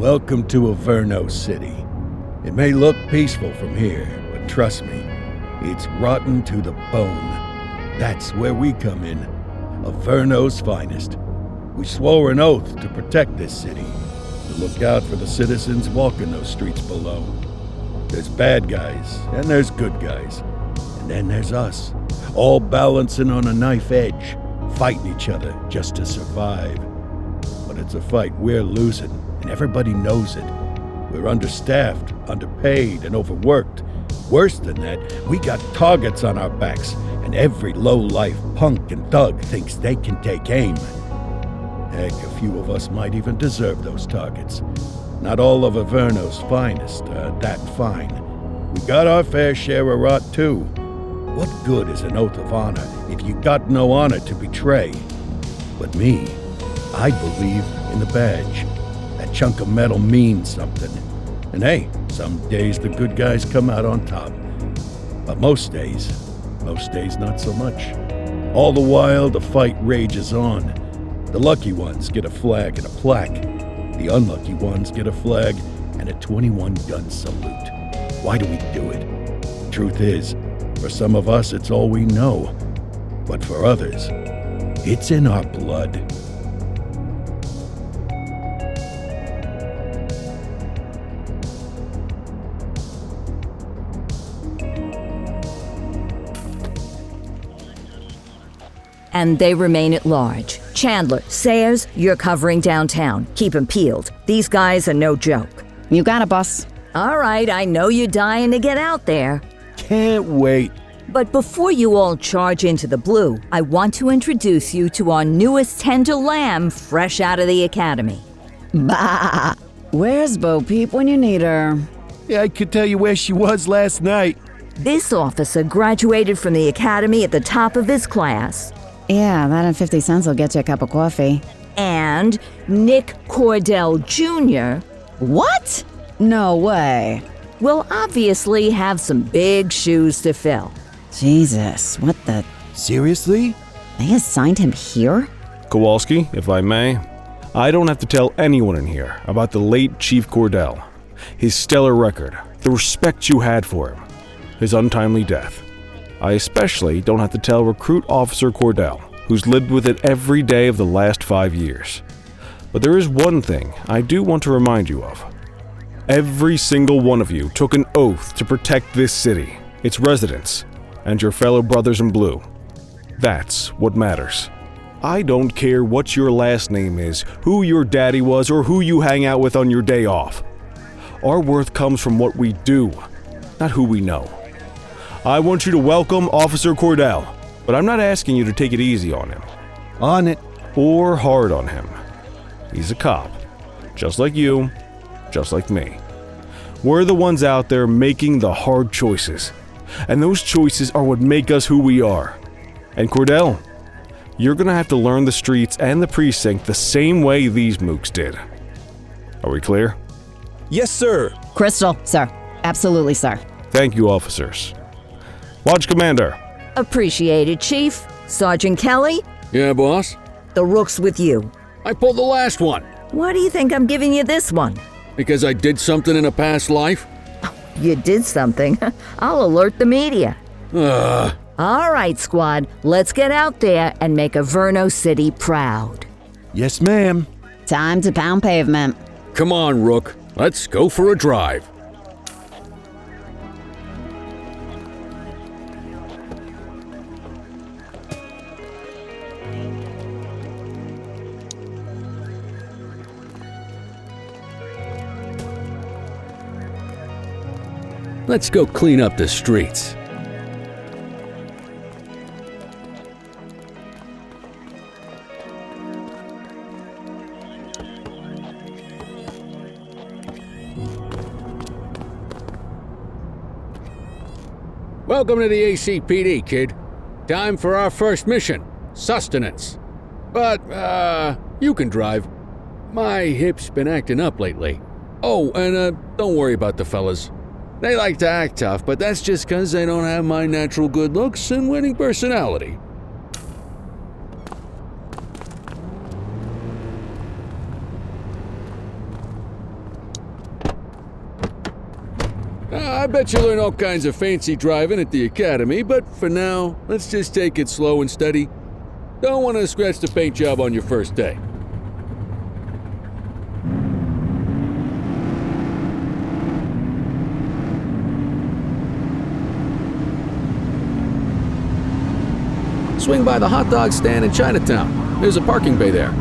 Welcome to Averno City. It may look peaceful from here, but trust me, it's rotten to the bone. That's where we come in. Averno's finest. We swore an oath to protect this city, to look out for the citizens walking those streets below. There's bad guys, and there's good guys. And then there's us, all balancing on a knife edge, fighting each other just to survive. But it's a fight we're losing, and everybody knows it. We're understaffed, underpaid, and overworked. Worse than that, we got targets on our backs, and every low-life punk and thug thinks they can take aim. Heck, a few of us might even deserve those targets. Not all of Averno's finest are that fine. We got our fair share of rot, too. What good is an oath of honor if you got no honor to betray? But me, I believe in the badge. That chunk of metal means something. And hey, some days the good guys come out on top. But most days not so much. All the while, the fight rages on. The lucky ones get a flag and a plaque. The unlucky ones get a flag and a 21-gun salute. Why do we do it? Truth is, for some of us, it's all we know. But for others, it's in our blood. And they remain at large. Chandler, Sayers, you're covering downtown. Keep 'em peeled. These guys are no joke. You got it, boss. All right, I know you're dying to get out there. Can't wait. But before you all charge into the blue, I want to introduce you to our newest tender lamb fresh out of the academy. Bah! Where's Bo Peep when you need her? Yeah, I could tell you where she was last night. This officer graduated from the academy at the top of his class. Yeah, that and 50 cents will get you a cup of coffee. And Nick Cordell Jr. What? No way. will obviously have some big shoes to fill. Jesus, what the... Seriously? They assigned him here? Kowalski, if I may, I don't have to tell anyone in here about the late Chief Cordell, his stellar record, the respect you had for him, his untimely death. I especially don't have to tell Recruit Officer Cordell, who's lived with it every day of the last 5 years. But there is one thing I do want to remind you of. Every single one of you took an oath to protect this city, its residents, and your fellow brothers in blue. That's what matters. I don't care what your last name is, who your daddy was, or who you hang out with on your day off. Our worth comes from what we do, not who we know. I want you to welcome Officer Cordell, but I'm not asking you to take it easy on him. On it. Or hard on him. He's a cop, just like you, just like me. We're the ones out there making the hard choices, and those choices are what make us who we are. And Cordell, you're gonna have to learn the streets and the precinct the same way these mooks did. Are we clear? Yes, sir. Crystal, sir. Absolutely, sir. Thank you, officers. Watch Commander. Appreciated, Chief. Sergeant Kelly, Yeah, boss? the rook's with you. I pulled the last one. Why do you think I'm giving you this one? Because I did something in a past life? You did something. I'll alert the media. Ugh. All right, squad, let's get out there and make Averno City proud. Yes, ma'am. Time to pound pavement. Come on, Rook. Let's go for a drive. Let's go clean up the streets. Welcome to the ACPD, kid. Time for our first mission, sustenance. But, you can drive. My hip's been acting up lately. Oh, and, don't worry about the fellas. They like to act tough, but that's just 'cause they don't have my natural good looks and winning personality. I bet you learn all kinds of fancy driving at the academy, but for now, let's just take it slow and steady. Don't want to scratch the paint job on your first day. Swing by the hot dog stand in Chinatown. There's a parking bay there.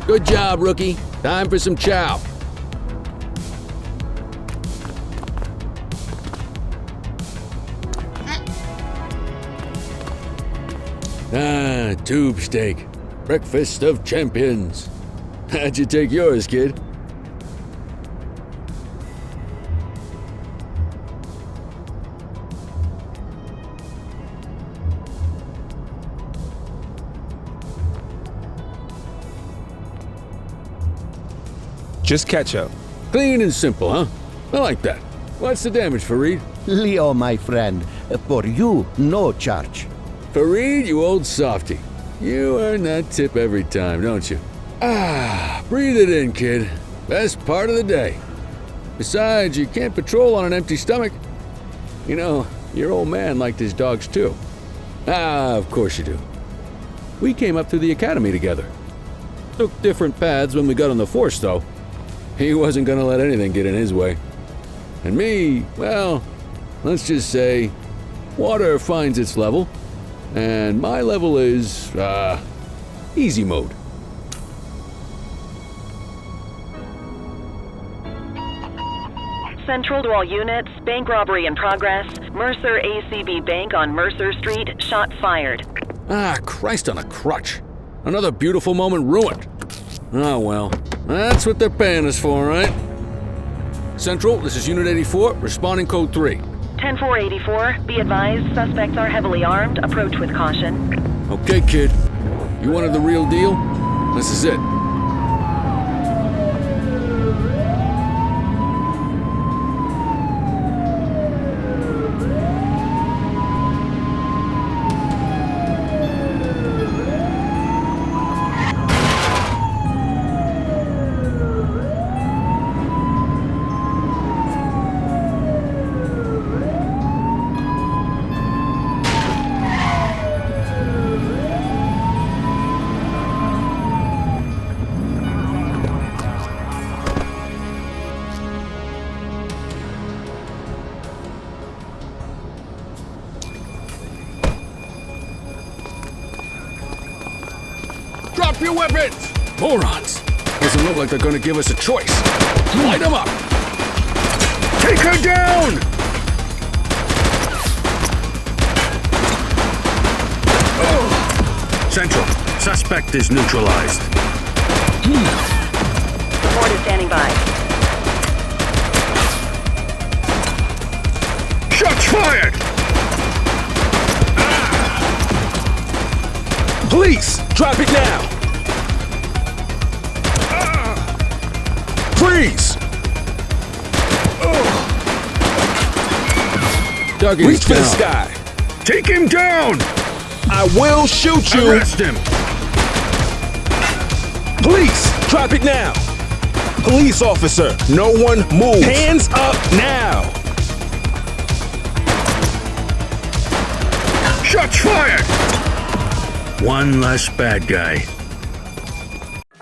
Good job, rookie. Time for some chow. Tube steak. Breakfast of champions. How'd you take yours, kid? Just ketchup. Clean and simple, huh? I like that. What's the damage, Fareed? Leo, my friend, for you, no charge. Fareed, you old softy. You earn that tip every time, don't you? Breathe it in, kid. Best part of the day. Besides, you can't patrol on an empty stomach. You know, your old man liked his dogs too. Of course you do. We came up through the academy together. Took different paths when we got on the force, though. He wasn't gonna let anything get in his way. And me, well, let's just say, water finds its level, and my level is, easy mode. Central to all units, bank robbery in progress. Mercer ACB Bank on Mercer Street, shot fired. Christ on a crutch. Another beautiful moment ruined. Oh well, that's what they're paying us for, right? Central, this is Unit 84, responding code 3. 10-484, be advised, suspects are heavily armed, approach with caution. Okay, kid. You wanted the real deal? This is it. Drop your weapons! Morons! Doesn't look like they're gonna give us a choice. Light them up! Take her down! Oh. Central, suspect is neutralized. Report is standing by. Shots fired! Police! Drop it now! Freeze! Dougie's Reach for the down. sky! Take him down! I will shoot you! Arrest him! Police! Drop it now! Police officer, no one move! Hands up now! Shots fired! One less bad guy.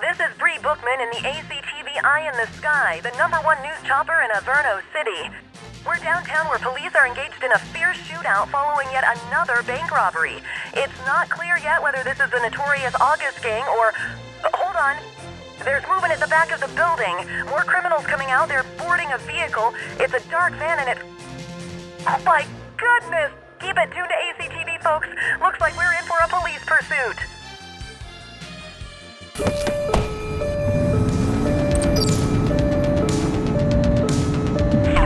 This is Bree Bookman in the ACTV Eye in the Sky, the #1 news chopper in Averno City. We're downtown where police are engaged in a fierce shootout following yet another bank robbery. It's not clear yet whether this is the notorious August gang or... Hold on. There's movement at the back of the building. More criminals coming out. They're boarding a vehicle. It's a dark van and it... Oh my goodness! Keep it tuned to ACTV, folks. Looks like we're in for a police pursuit.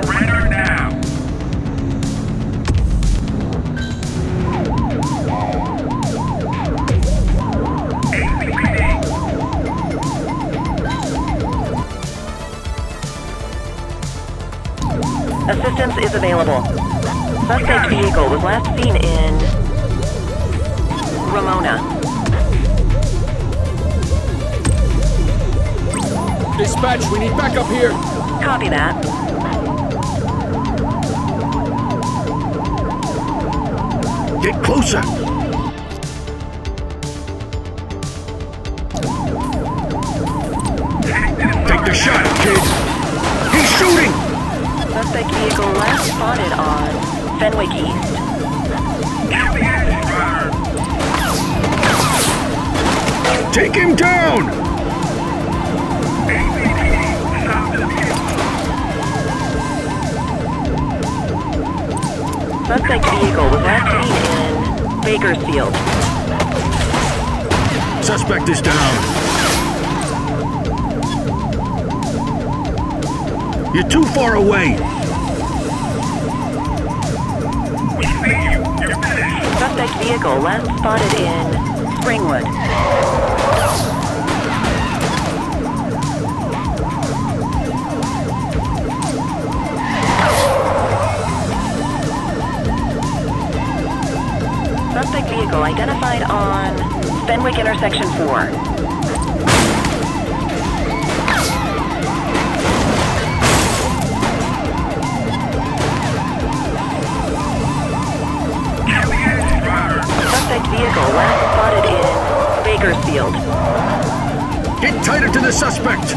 Surrender now! Assistance is available. Suspect vehicle was last seen in Ramona. Dispatch, we need backup here. Copy that. Get closer! Take the shot, kid! He's shooting! Suspect vehicle last spotted on Fenwick East. Take him down! Suspect vehicle was last seen in Bakersfield. Suspect is down. You're too far away. Suspect vehicle last spotted in Springwood. Suspect vehicle identified on Fenwick Intersection 4. Suspect vehicle last spotted in Bakersfield. Get tighter to the suspect.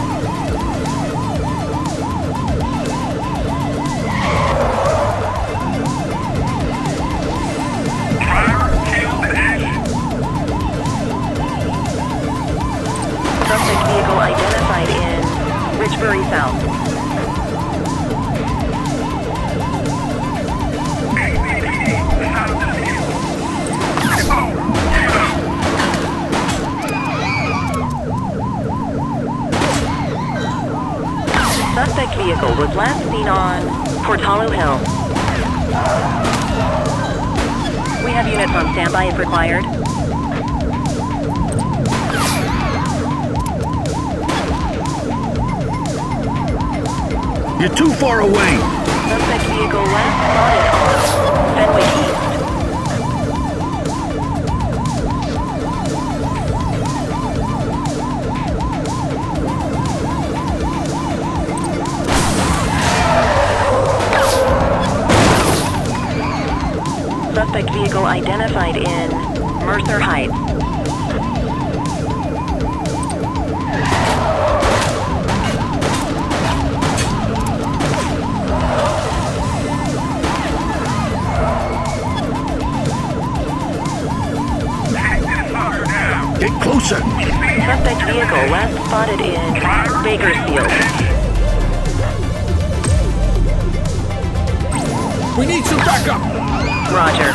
Suspect vehicle identified in Richbury South. Suspect vehicle was last seen on Portalo Hill. We have units on standby if required. You're too far away. Suspect vehicle last spotted on Fenwick East. Suspect vehicle identified in Mercer Heights. Get closer. Suspect vehicle last spotted in Bakersfield. We need some backup. Roger.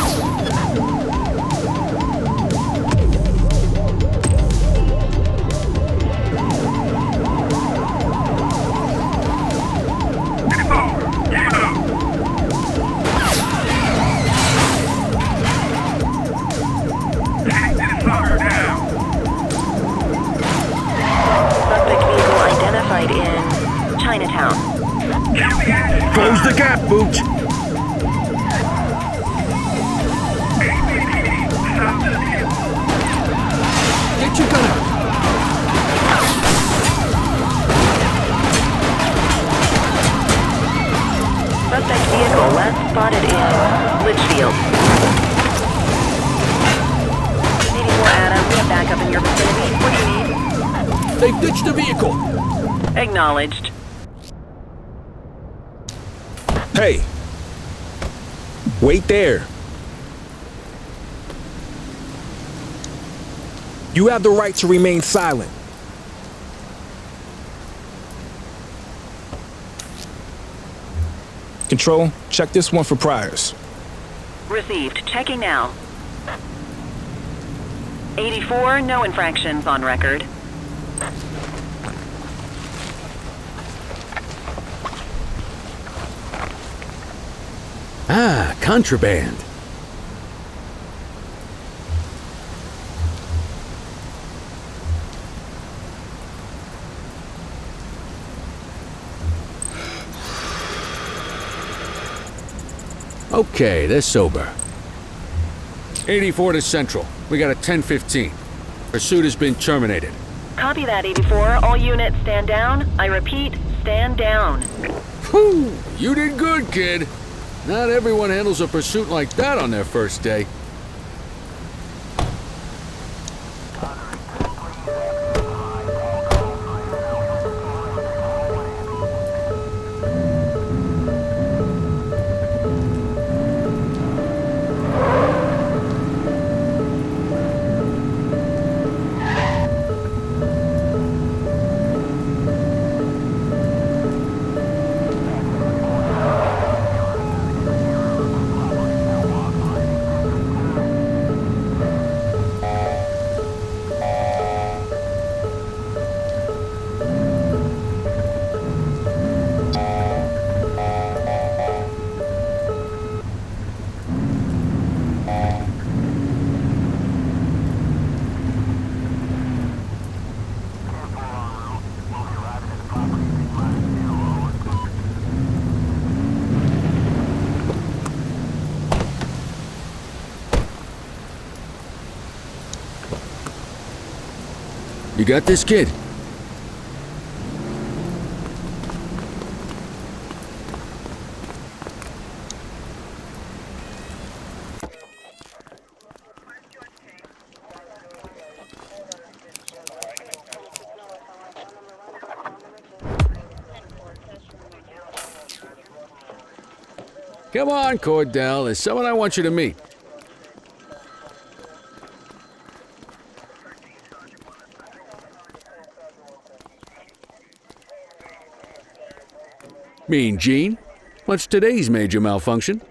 Suspect vehicle identified in Chinatown. Close the gap, Boot. Get your gun out. Suspect vehicle last spotted in Litchfield. Needing more Adam. We have backup in your vicinity. What do you need? They've ditched the vehicle. Acknowledged. Hey! Wait there! You have the right to remain silent. Control, check this one for priors. Received. Checking now. 84, no infractions on record. Ah, contraband. Okay, they're sober. 84 to Central. We got a 10:15. Pursuit has been terminated. Copy that, 84. All units stand down. I repeat, stand down. Whew! You did good, kid. Not everyone handles a pursuit like that on their first day. You got this, kid? Come on, Cordell. There's someone I want you to meet. Mean Gene? What's today's major malfunction?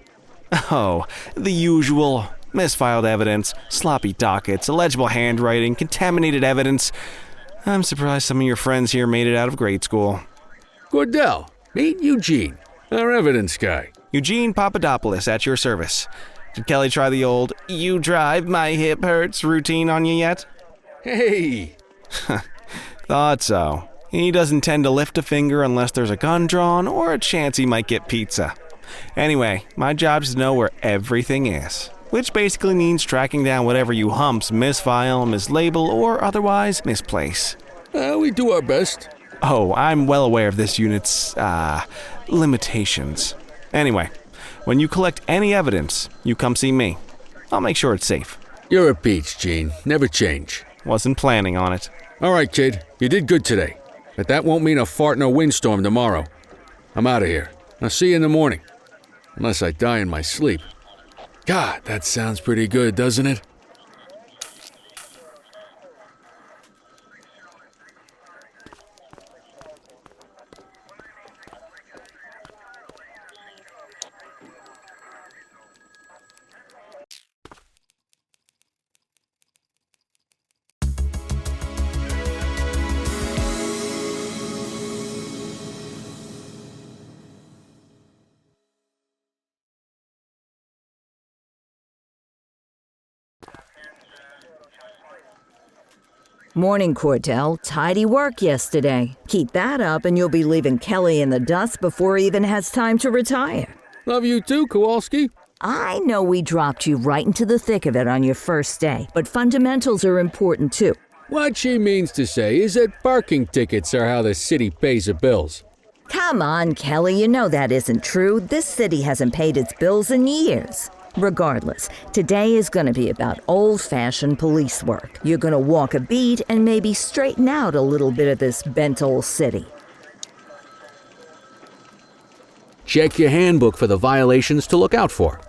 Oh, the usual. Misfiled evidence, sloppy dockets, illegible handwriting, contaminated evidence. I'm surprised some of your friends here made it out of grade school. Cordell, meet Eugene, our evidence guy. Eugene Papadopoulos at your service. Did Kelly try the old, "you drive, my hip hurts" routine on you yet? Hey! Thought so. He doesn't tend to lift a finger unless there's a gun drawn or a chance he might get pizza. Anyway, my job's to know where everything is, which basically means tracking down whatever you humps misfile, mislabel, or otherwise misplace. We do our best. Oh, I'm well aware of this unit's, limitations. Anyway, when you collect any evidence, you come see me. I'll make sure it's safe. You're a peach, Gene. Never change. Wasn't planning on it. All right, kid. You did good today. But that won't mean a fart in a windstorm tomorrow. I'm out of here. I'll see you in the morning. Unless I die in my sleep. God, that sounds pretty good, doesn't it? Morning, Cordell. Tidy work yesterday. Keep that up and you'll be leaving Kelly in the dust before he even has time to retire. Love you too, Kowalski. I know we dropped you right into the thick of it on your first day, but fundamentals are important too. What she means to say is that parking tickets are how the city pays the bills. Come on, Kelly, you know that isn't true. This city hasn't paid its bills in years. Regardless, today is going to be about old-fashioned police work. You're going to walk a beat and maybe straighten out a little bit of this bent old city. Check your handbook for the violations to look out for.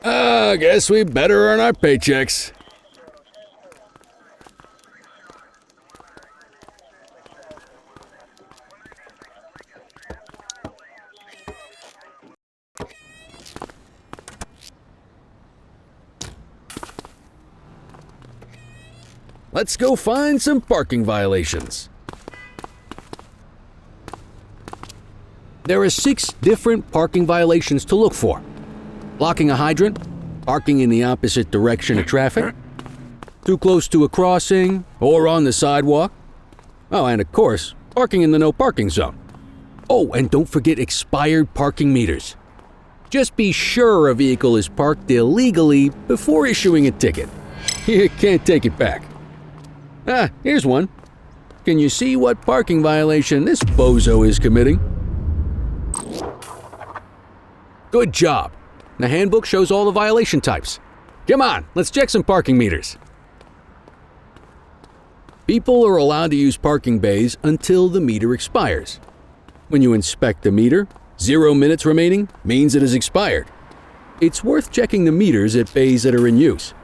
I guess we better earn our paychecks. Let's go find some parking violations. There are 6 different parking violations to look for. Blocking a hydrant, parking in the opposite direction of traffic, too close to a crossing or on the sidewalk. Oh, and of course, parking in the no parking zone. Oh, and don't forget expired parking meters. Just be sure a vehicle is parked illegally before issuing a ticket. You can't take it back. Ah, here's one. Can you see what parking violation this bozo is committing? Good job. The handbook shows all the violation types. Come on, let's check some parking meters. People are allowed to use parking bays until the meter expires. When you inspect the meter, 0 minutes remaining means it has expired. It's worth checking the meters at bays that are in use.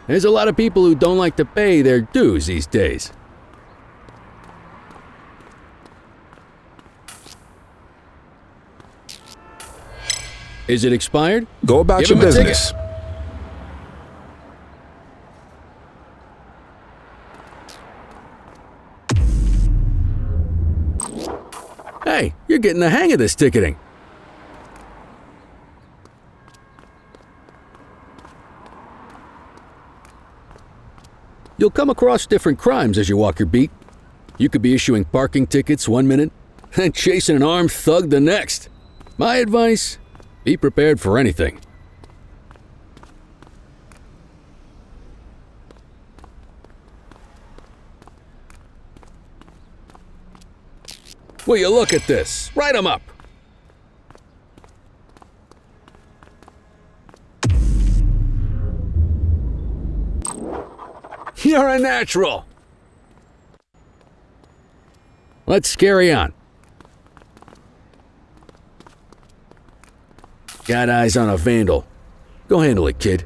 There's a lot of people who don't like to pay their dues these days. Is it expired? Go about Give your him a business. ticket. Hey, you're getting the hang of this ticketing. You'll come across different crimes as you walk your beat. You could be issuing parking tickets 1 minute and chasing an armed thug the next. My advice, be prepared for anything. Will you look at this? Write 'em up. You're a natural. Let's carry on. Got eyes on a vandal. Go handle it, kid.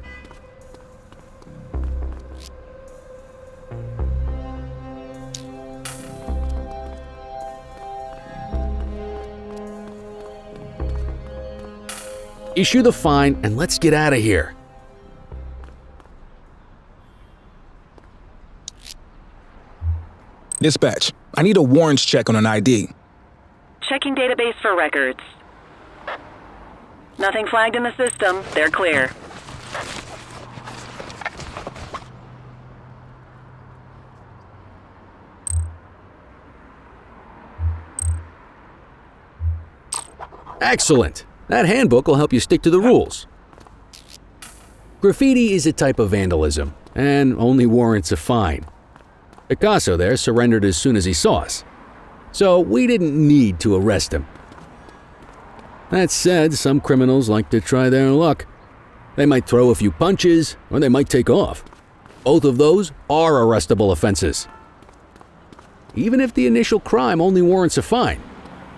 Issue the fine and let's get out of here. Dispatch, I need a warrants check on an ID. Checking database for records. Nothing flagged in the system. They're clear. Excellent. That handbook will help you stick to the rules. Graffiti is a type of vandalism and only warrants a fine. Picasso there surrendered as soon as he saw us, so we didn't need to arrest him. That said, some criminals like to try their luck. They might throw a few punches, or they might take off. Both of those are arrestable offenses. Even if the initial crime only warrants a fine,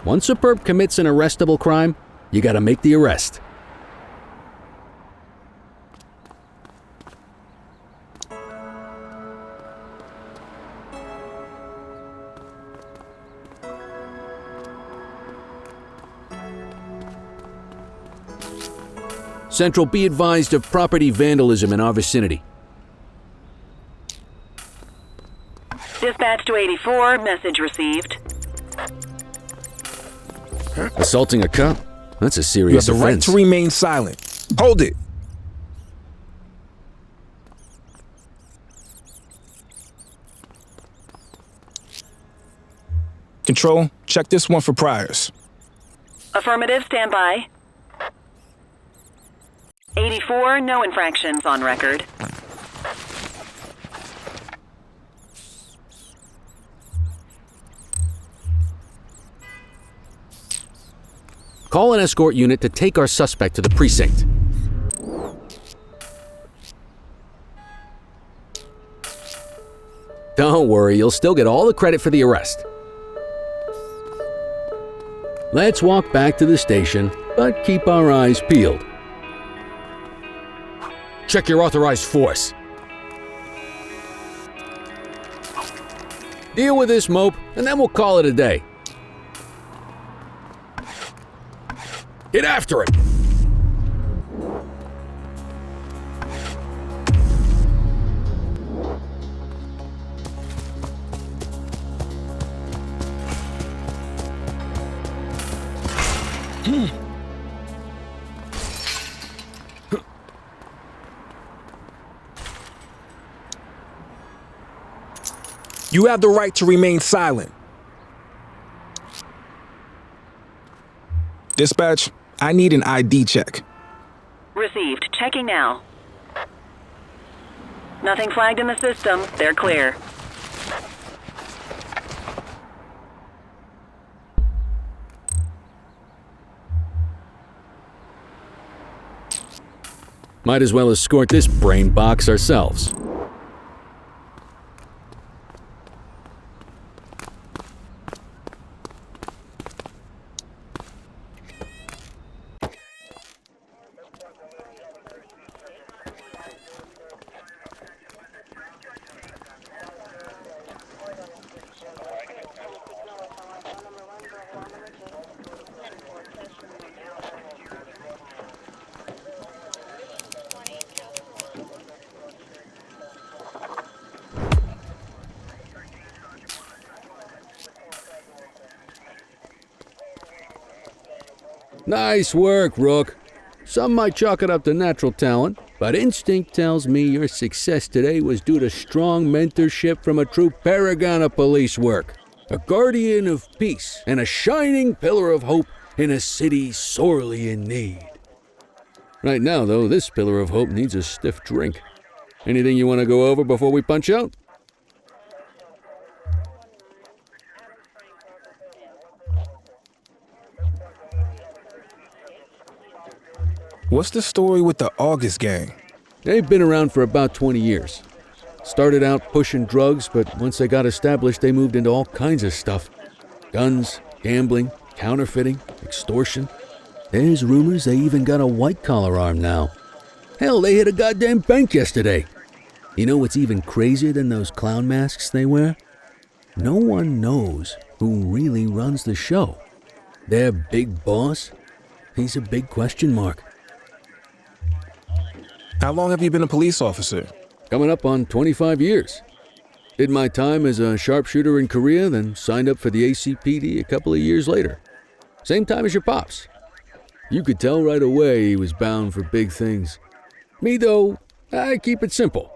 once a perp commits an arrestable crime, you gotta make the arrest. Central, be advised of property vandalism in our vicinity. Dispatch to 84, message received. Assaulting a cop? That's a You have serious the right offense. to remain silent. Hold it. Control, check this one for priors. Affirmative, stand by. 84, no infractions on record. Call an escort unit to take our suspect to the precinct. Don't worry, you'll still get all the credit for the arrest. Let's walk back to the station, but keep our eyes peeled. Check your authorized force. Deal with this mope, and then we'll call it a day. Get after it! You have the right to remain silent. Dispatch, I need an ID check. Received. Checking now. Nothing flagged in the system. They're clear. Might as well escort this brain box ourselves. Nice work, Rook. Some might chalk it up to natural talent, but instinct tells me your success today was due to strong mentorship from a true paragon of police work, a guardian of peace, and a shining pillar of hope in a city sorely in need. Right now, though, this pillar of hope needs a stiff drink. Anything you want to go over before we punch out? What's the story with the August gang? They've been around for about 20 years. Started out pushing drugs, but once they got established, they moved into all kinds of stuff. Guns, gambling, counterfeiting, extortion. There's rumors they even got a white-collar arm now. Hell, they hit a goddamn bank yesterday. You know what's even crazier than those clown masks they wear? No one knows who really runs the show. Their big boss? He's a big question mark. How long have you been a police officer? Coming up on 25 years. Did my time as a sharpshooter in Korea, then signed up for the ACPD a couple of years later. Same time as your pops. You could tell right away he was bound for big things. Me, though, I keep it simple.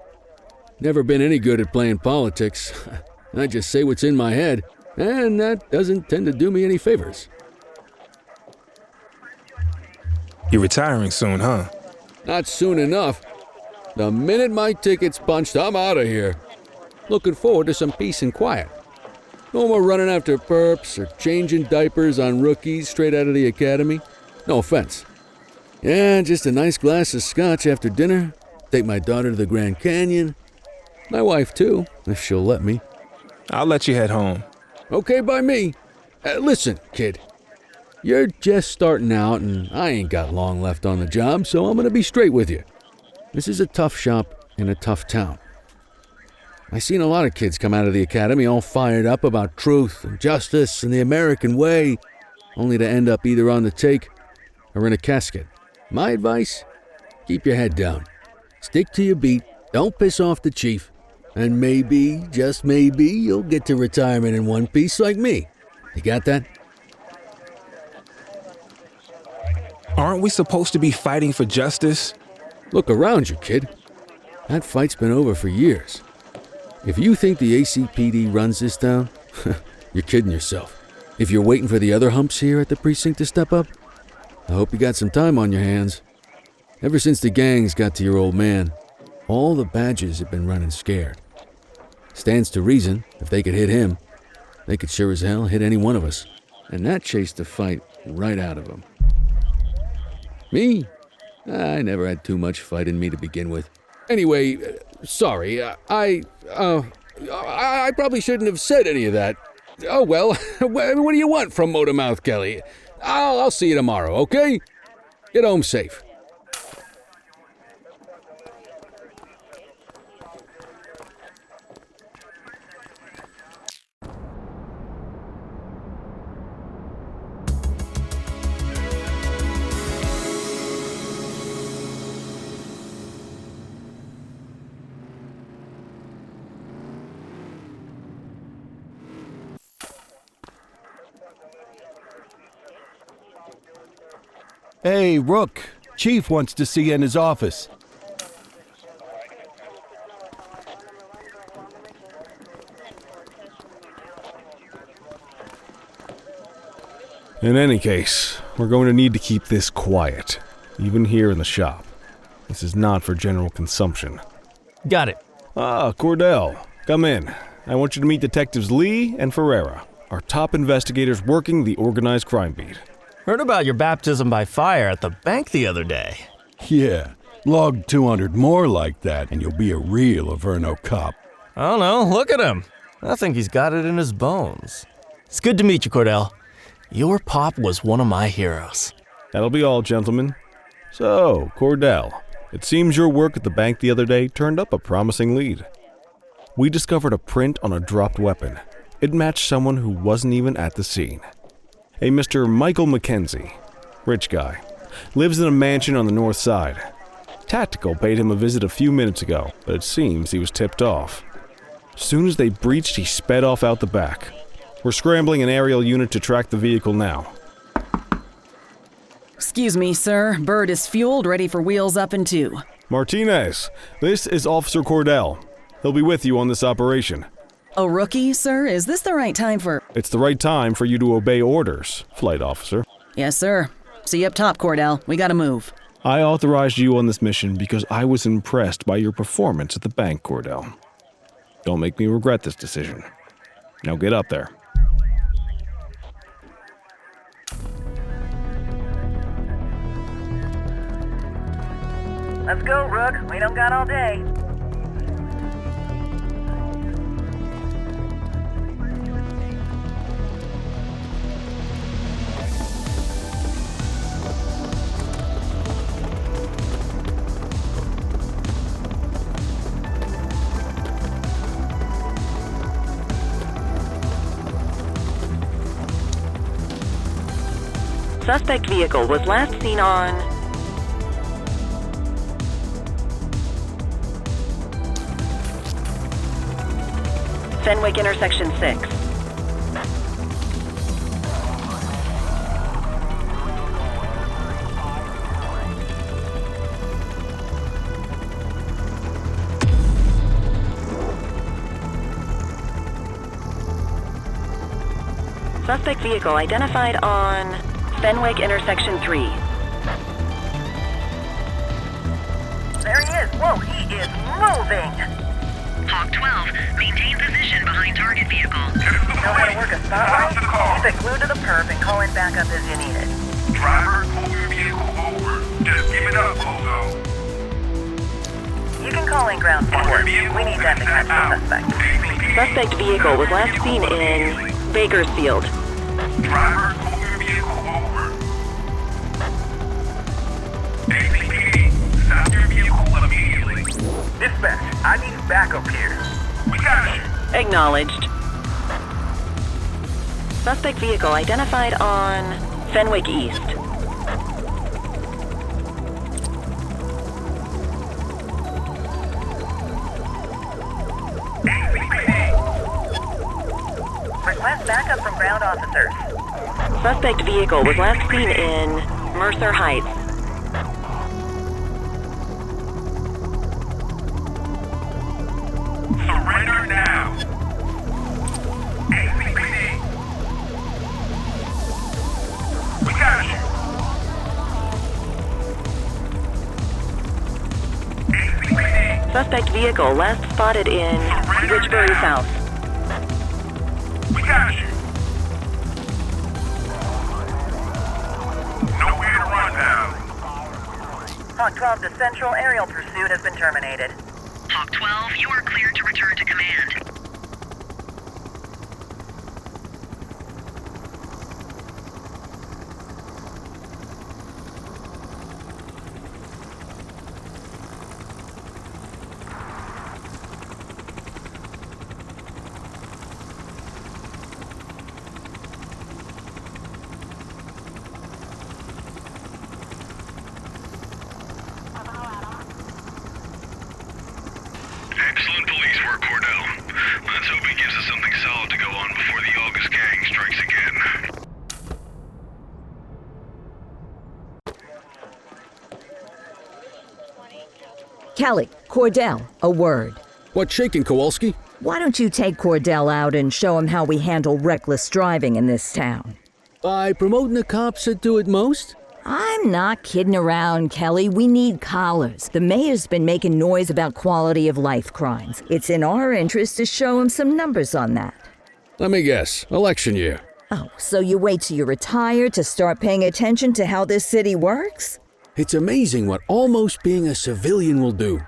Never been any good at playing politics. I just say what's in my head, and that doesn't tend to do me any favors. You're retiring soon, huh? Not soon enough. The minute my ticket's punched, I'm out of here. Looking forward to some peace and quiet. No more running after perps or changing diapers on rookies straight out of the academy. No offense. Yeah, just a nice glass of scotch after dinner. Take my daughter to the Grand Canyon. My wife, too, if she'll let me. I'll let you head home. Okay by me. Listen, kid. You're just starting out, and I ain't got long left on the job, so I'm gonna be straight with you. This is a tough shop in a tough town. I seen a lot of kids come out of the academy all fired up about truth and justice and the American way, only to end up either on the take or in a casket. My advice? Keep your head down. Stick to your beat, don't piss off the chief, and maybe, just maybe, you'll get to retirement in one piece like me. You got that? Aren't we supposed to be fighting for justice? Look around you, kid. That fight's been over for years. If you think the ACPD runs this town, you're kidding yourself. If you're waiting for the other humps here at the precinct to step up, I hope you got some time on your hands. Ever since the gangs got to your old man, all the badges have been running scared. Stands to reason, if they could hit him, they could sure as hell hit any one of us. And that chased the fight right out of them. Me? I never had too much fight in me to begin with. Anyway, sorry, I probably shouldn't have said any of that. Oh well, what do you want from Motormouth Kelly? I'll see you tomorrow, okay? Get home safe. Hey, Rook. Chief wants to see you in his office. In any case, we're going to need to keep this quiet, even here in the shop. This is not for general consumption. Got it. Ah, Cordell, come in. I want you to meet Detectives Lee and Ferreira, our top investigators working the organized crime beat. Heard about your baptism by fire at the bank the other day. Yeah, log 200 more like that and you'll be a real Averno cop. I don't know, look at him. I think he's got it in his bones. It's good to meet you, Cordell. Your pop was one of my heroes. That'll be all, gentlemen. So, Cordell, it seems your work at the bank the other day turned up a promising lead. We discovered a print on a dropped weapon. It matched someone who wasn't even at the scene. A Mr. Michael McKenzie, rich guy, lives in a mansion on the north side. Tactical paid him a visit a few minutes ago, but it seems he was tipped off. Soon as they breached, he sped off out the back. We're scrambling an aerial unit to track the vehicle now. Excuse me, sir. Bird is fueled, ready for wheels up in 2. Martinez, this is Officer Cordell. He'll be with you on this operation. A rookie, sir? Is this the right time for... It's the right time for you to obey orders, flight officer. Yes, sir. See you up top, Cordell. We gotta move. I authorized you on this mission because I was impressed by your performance at the bank, Cordell. Don't make me regret this decision. Now get up there. Let's go, Rook. We don't got all day. Suspect vehicle was last seen on Fenwick intersection 6. Suspect vehicle identified on Fenwick intersection 3. There he is. Whoa, he is moving. Hawk 12, maintain position behind target vehicle. Know how to work a spotlight? Keep it glued to the perp and call in backup as you need it. Driver, pull your vehicle over. Just give it up, Bozo. You can call in ground support. We need that to catch the suspect. Suspect vehicle was last seen in Bakersfield. Driver, pull your vehicle over. ACPD, stop your vehicle immediately. Dispatch, I need backup here. We got you. Acknowledged. Suspect vehicle identified on Fenwick East. Request backup from ground officers. Suspect vehicle was last seen in Mercer Heights. Surrender now. ACPD. We got you. ACPD. Suspect vehicle last spotted in Richbury South. We got you. Nowhere to run now. Hawk 12 to Central, aerial pursuit has been terminated. Hawk 12, you are cleared to return to command. Excellent police work, Cordell. Kelly, Cordell, a word. What's shaking, Kowalski? Why don't you take Cordell out and show him how we handle reckless driving in this town? By promoting the cops that do it most? I'm not kidding around, Kelly. We need collars. The mayor's been making noise about quality of life crimes. It's in our interest to show him some numbers on that. Let me guess. Election year. Oh, so you wait till you retire to start paying attention to how this city works? It's amazing what almost being a civilian will do.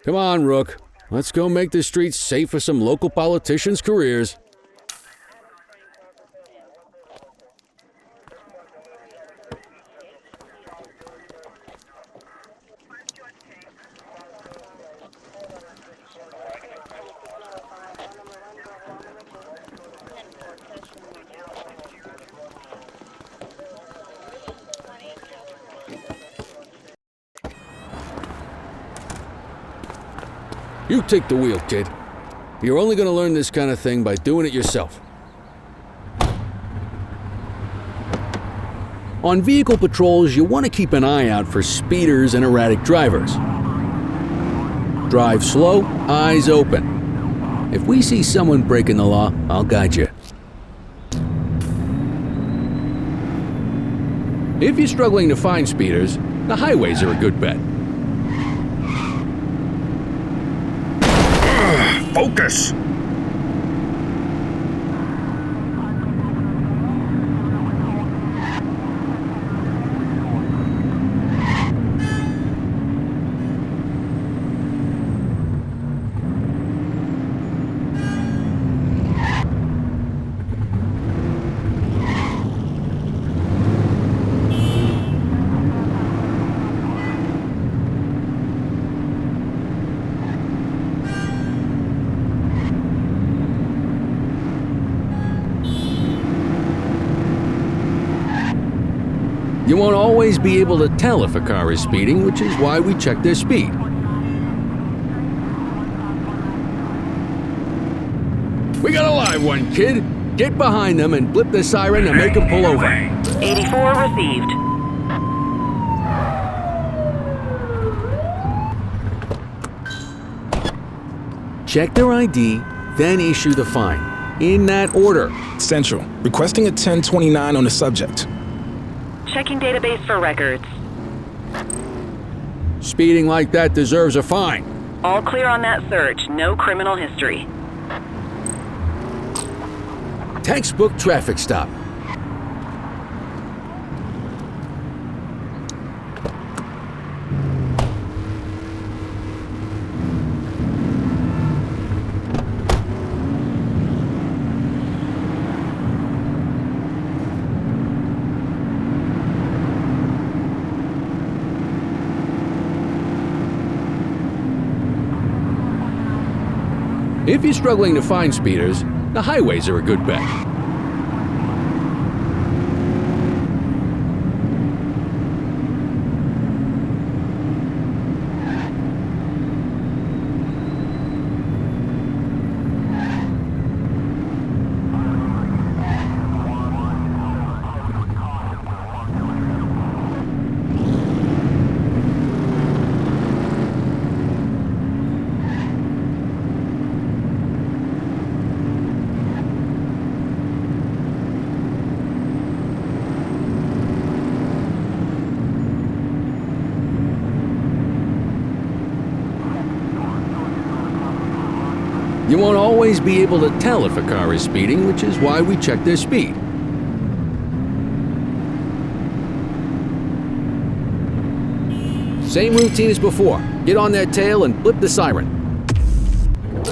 Come on, Rook. Let's go make the streets safe for some local politicians' careers. You take the wheel, kid. You're only going to learn this kind of thing by doing it yourself. On vehicle patrols, you want to keep an eye out for speeders and erratic drivers. Drive slow, eyes open. If we see someone breaking the law, I'll guide you. If you're struggling to find speeders, the highways are a good bet. Focus! You won't always be able to tell if a car is speeding, which is why we check their speed. We got a live one, kid. Get behind them and blip the siren and make them pull over. 84 received. Check their ID, then issue the fine. In that order. Central, requesting a 1029 on the subject. Checking database for records. Speeding like that deserves a fine. All clear on that search. No criminal history. Textbook traffic stop. If you're struggling to find speeders, the highways are a good bet. You won't always be able to tell if a car is speeding, which is why we check their speed. Same routine as before. Get on their tail and blip the siren.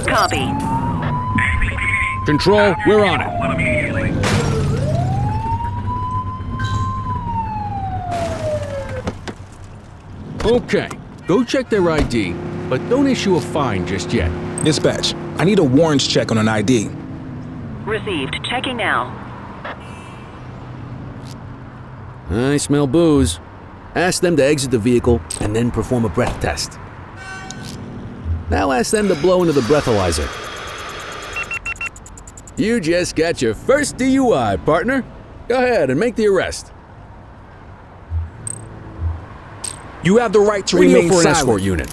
Copy. Control, we're on it. Okay, go check their ID, but don't issue a fine just yet. Dispatch, I need a warrants check on an ID. Received. Checking now. I smell booze. Ask them to exit the vehicle and then perform a breath test. Now ask them to blow into the breathalyzer. You just got your first DUI, partner. Go ahead and make the arrest. You have the right to Radio remain for an silent. escort unit.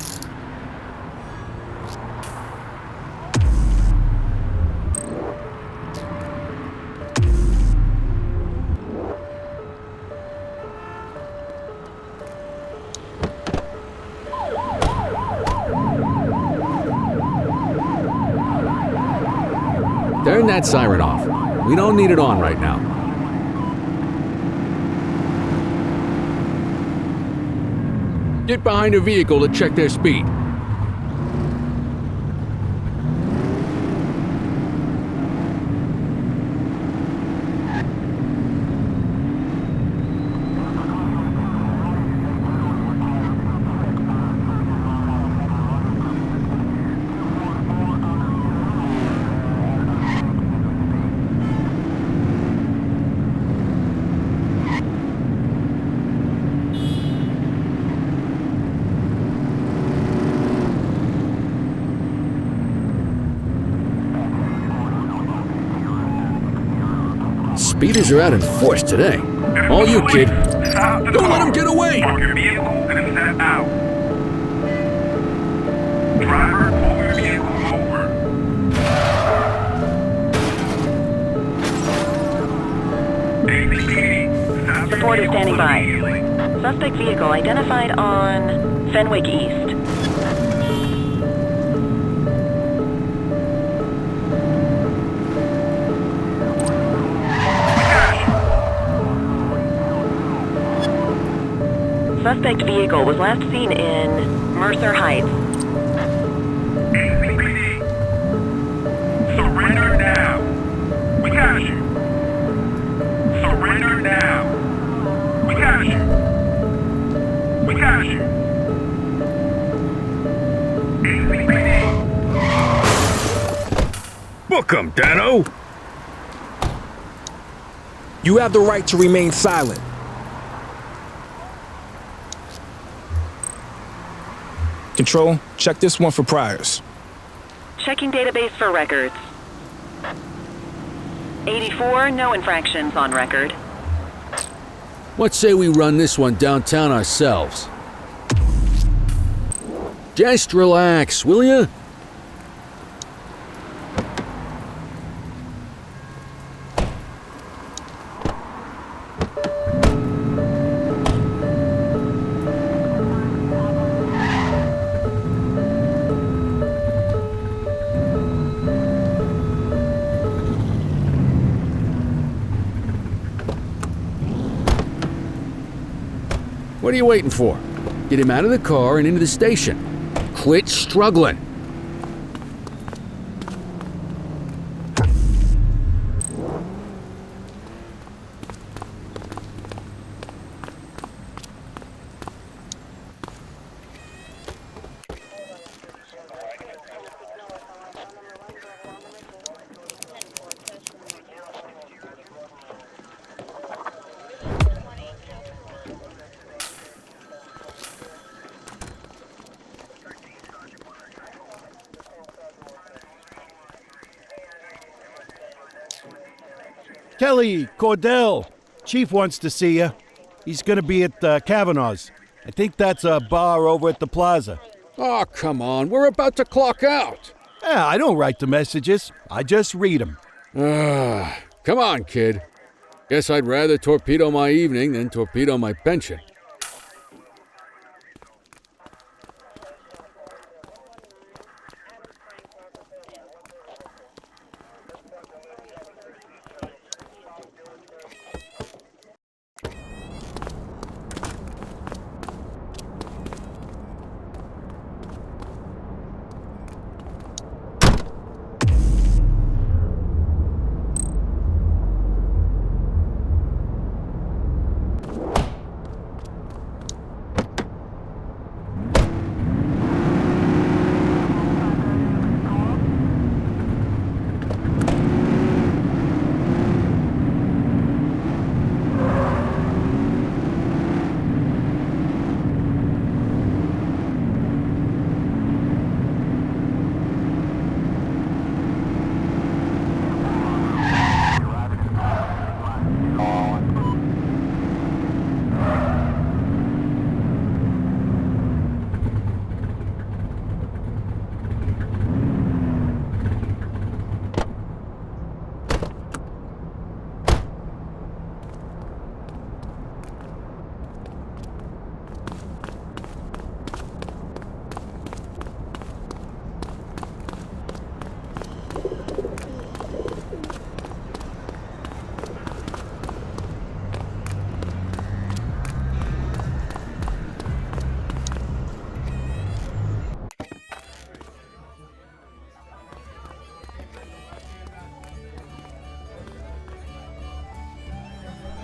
that siren off. We don't need it on right now. Get behind a vehicle to check their speed. Speeders are out in force today. All you, kid. Don't let him get away! Park your vehicle and step out. Driver, pull your vehicle over. APD, stop your Support is vehicle standing by. immediately. Suspect vehicle identified on Fenwick East. Suspect vehicle was last seen in Mercer Heights. APD, surrender now. We got you. Surrender now. We got you. We got you. APD. Book 'em, Dano! You have the right to remain silent. Control, check this one for priors. Checking database for records. 84, no infractions on record. What say we run this one downtown ourselves? Just relax, will ya? What are you waiting for? Get him out of the car and into the station. Quit struggling. Kelly, Cordell, Chief wants to see you. He's gonna be at Kavanaugh's. I think that's a bar over at the plaza. Oh, come on, we're about to clock out. Yeah, I don't write the messages. I just read them. Come on, kid. Guess I'd rather torpedo my evening than torpedo my pension.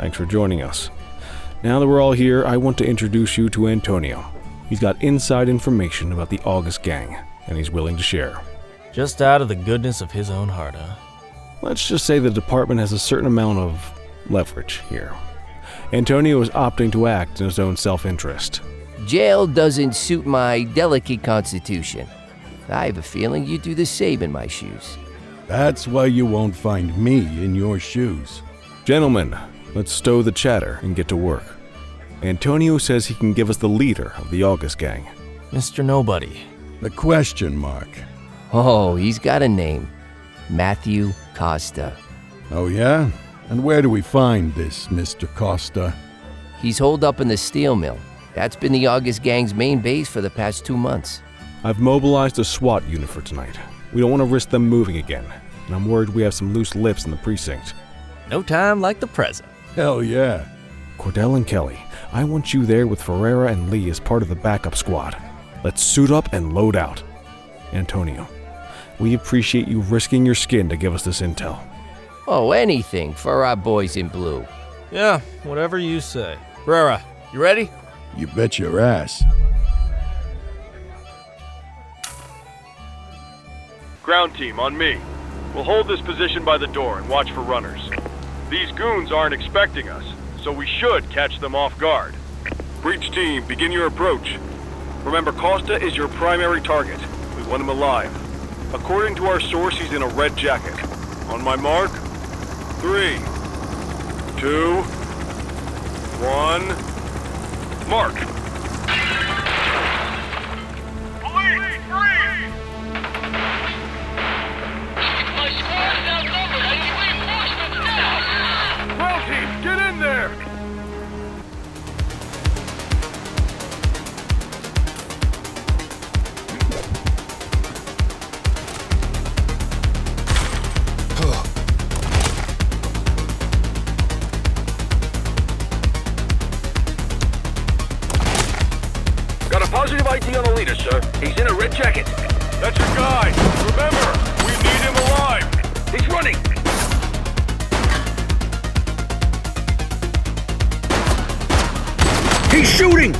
Thanks for joining us. Now that we're all here, I want to introduce you to Antonio. He's got inside information about the August gang, and he's willing to share. Just out of the goodness of his own heart, huh? Let's just say the department has a certain amount of leverage here. Antonio is opting to act in his own self-interest. Jail doesn't suit my delicate constitution. I have a feeling you'd do the same in my shoes. That's why you won't find me in your shoes. Gentlemen, let's stow the chatter and get to work. Antonio says he can give us the leader of the August gang. Mr. Nobody. The question mark. Oh, he's got a name. Matthew Costa. Oh yeah? And where do we find this Mr. Costa? He's holed up in the steel mill. That's been the August gang's main base for the past 2 months. I've mobilized a SWAT unit for tonight. We don't want to risk them moving again, and I'm worried we have some loose lips in the precinct. No time like the present. Hell yeah. Cordell and Kelly, I want you there with Ferreira and Lee as part of the backup squad. Let's suit up and load out. Antonio, we appreciate you risking your skin to give us this intel. Oh, anything for our boys in blue. Yeah, whatever you say. Ferreira, you ready? You bet your ass. Ground team, on me. We'll hold this position by the door and watch for runners. These goons aren't expecting us, so we should catch them off guard. Breach team, begin your approach. Remember, Costa is your primary target. We want him alive. According to our source, he's in a red jacket. On my mark, 3, 2, 1, mark! Police, freeze! My squad's outnumbered. I need reinforcements now! Well, team, get in there! Positive ID on the leader, sir. He's in a red jacket. That's your guy. Remember, we need him alive. He's running. He's shooting!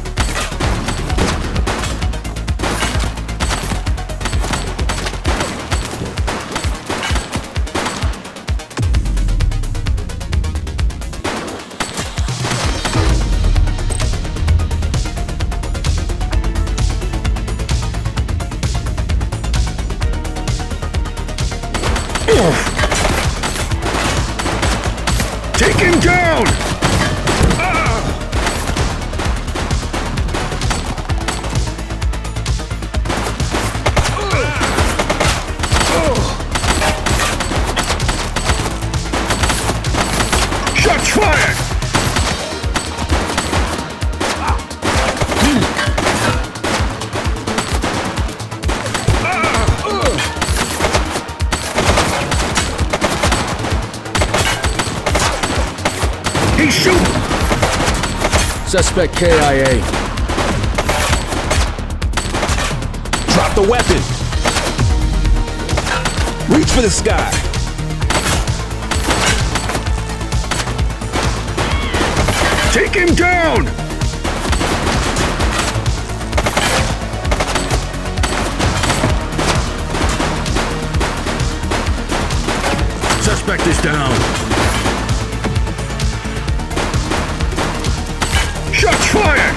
Take him down! Shots fired! He's shooting! Suspect KIA. Drop the weapon! Reach for the sky! Take him down! Suspect is down. Shots fired!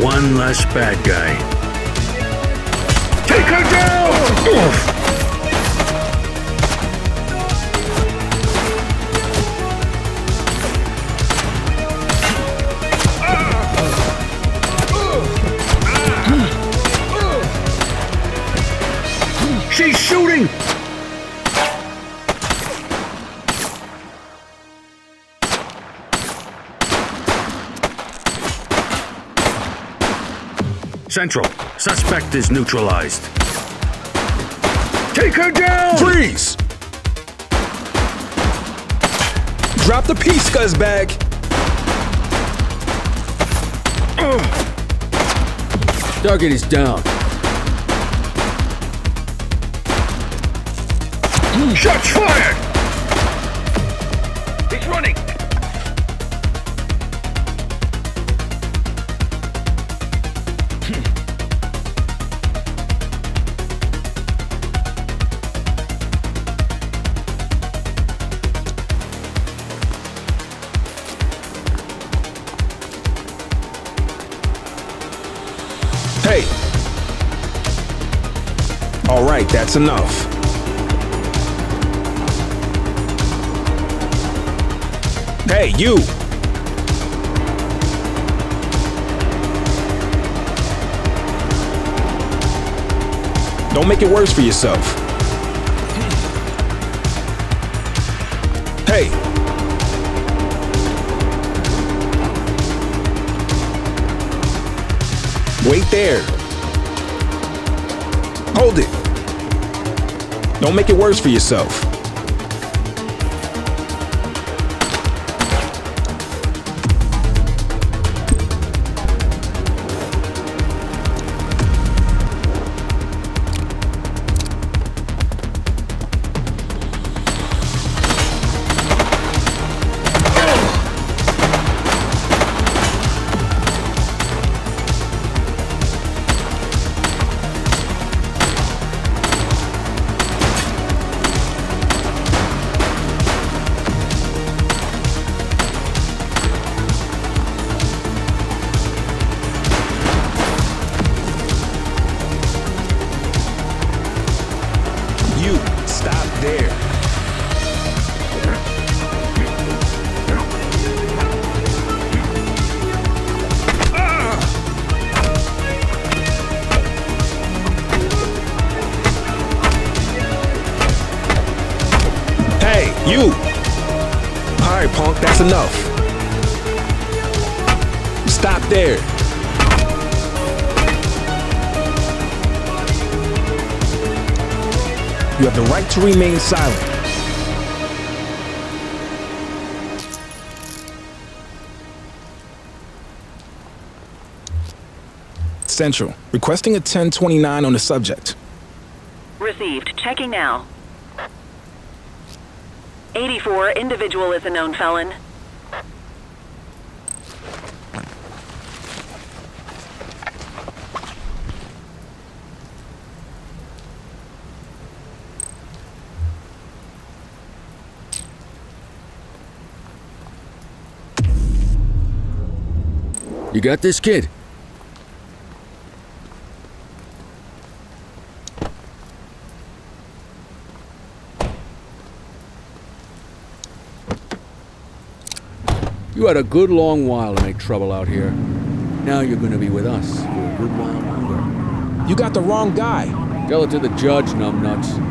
One less bad guy. Take her down! Oof. She's shooting! Central, suspect is neutralized. Take her down! Freeze! Drop the piece, scuzzbag! Target is down. Shots fired! He's running! Hey! Alright, that's enough. Hey, you! Don't make it worse for yourself. Hey! Wait there. Hold it. Don't make it worse for yourself. You! Alright, punk, that's enough. Stop there. You have the right to remain silent. Central, requesting a 1029 on the subject. Received. Checking now. 84, individual is a known felon. You got this, kid? You had a good long while to make trouble out here. Now you're gonna be with us for a good while longer. You got the wrong guy. Tell it to the judge, numbnuts.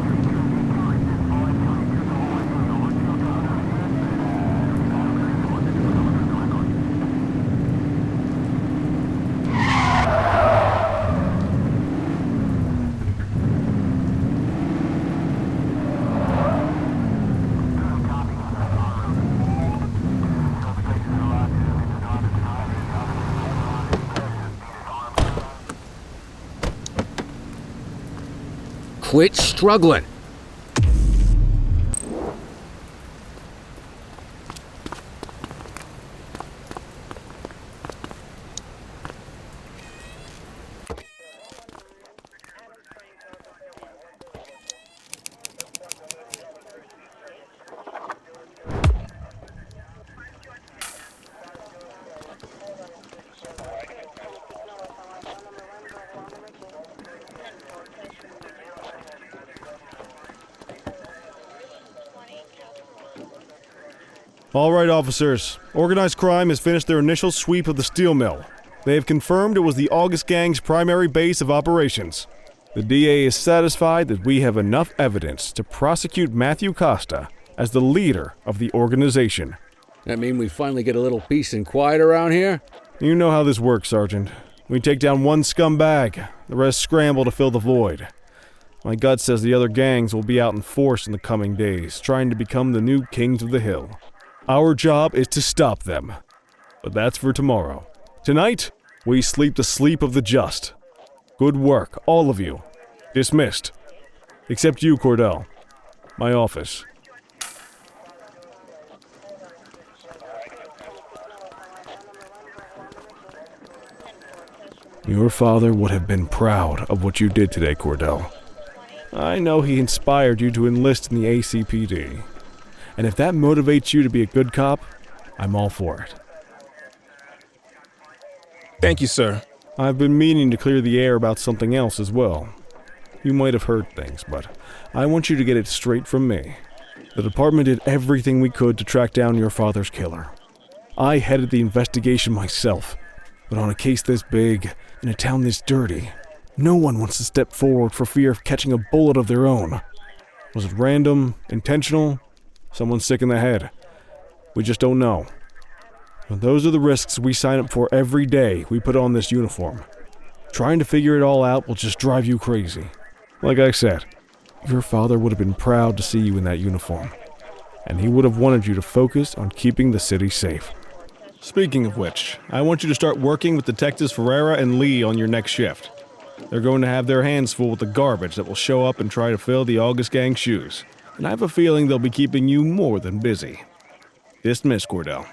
Quit struggling. All right, officers. Organized crime has finished their initial sweep of the steel mill. They have confirmed it was the August Gang's primary base of operations. The DA is satisfied that we have enough evidence to prosecute Matthew Costa as the leader of the organization. That mean we finally get a little peace and quiet around here? You know how this works, Sergeant. We take down one scumbag, the rest scramble to fill the void. My gut says the other gangs will be out in force in the coming days, trying to become the new kings of the hill. Our job is to stop them. But that's for tomorrow. Tonight, We sleep the sleep of the just. Good work, all of you. Dismissed. Except you, Cordell. My office. Your father would have been proud of what you did today, Cordell. I know he inspired you to enlist in the ACPD. And if that motivates you to be a good cop, I'm all for it. Thank you, sir. I've been meaning to clear the air about something else as well. You might have heard things, but I want you to get it straight from me. The department did everything we could to track down your father's killer. I headed the investigation myself, but on a case this big, in a town this dirty, no one wants to step forward for fear of catching a bullet of their own. Was it random, intentional, someone sick in the head? We just don't know. But those are the risks we sign up for every day we put on this uniform. Trying to figure it all out will just drive you crazy. Like I said, your father would have been proud to see you in that uniform, and he would have wanted you to focus on keeping the city safe. Speaking of which, I want you to start working with Detectives Ferreira and Lee on your next shift. They're going to have their hands full with the garbage that will show up and try to fill the August Gang's shoes, and I have a feeling they'll be keeping you more than busy. Dismiss, Cordell.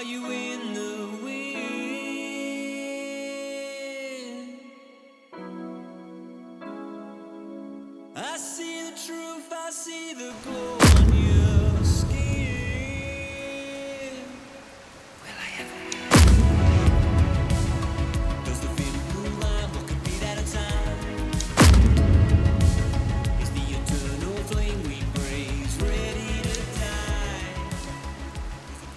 Are you in the wind? I see the truth, I see the glory.